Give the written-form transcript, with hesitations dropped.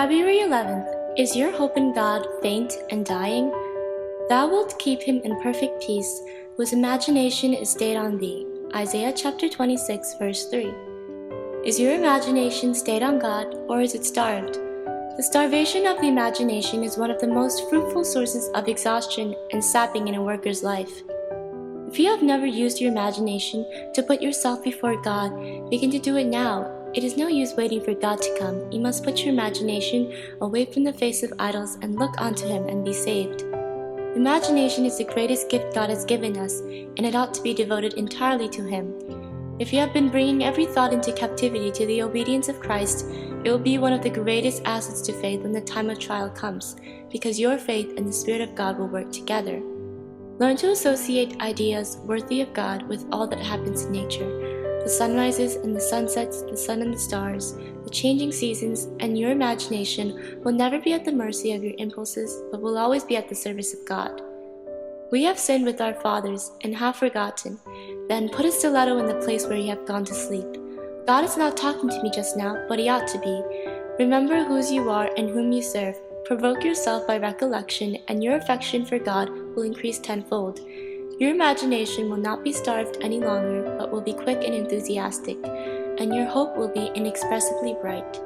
February 11th. Is your hope in God faint and dying? Thou wilt keep him in perfect peace, whose imagination is stayed on thee. Isaiah chapter 26, verse 3. Is your imagination stayed on God, or is it starved? The starvation of the imagination is one of the most fruitful sources of exhaustion and sapping in a worker's life. If you have never used your imagination to put yourself before God, begin to do it now. It is no use waiting for God to come. You must put your imagination away from the face of idols and look unto Him and be saved. Imagination is the greatest gift God has given us, and it ought to be devoted entirely to Him. If you have been bringing every thought into captivity to the obedience of Christ, it will be one of the greatest assets to faith when the time of trial comes, because your faith and the Spirit of God will work together. Learn to associate ideas worthy of God with all that happens in nature. The sunrises and the sunsets, the sun and the stars, the changing seasons, and your imagination will never be at the mercy of your impulses, but will always be at the service of God. We have sinned with our fathers and have forgotten. Then put a stiletto in the place where you have gone to sleep. God is not talking to me just now, but He ought to be. Remember whose you are and whom you serve. Provoke yourself by recollection, and your affection for God will increase tenfold. Your imagination will not be starved any longer, but will be quick and enthusiastic, and your hope will be inexpressibly bright.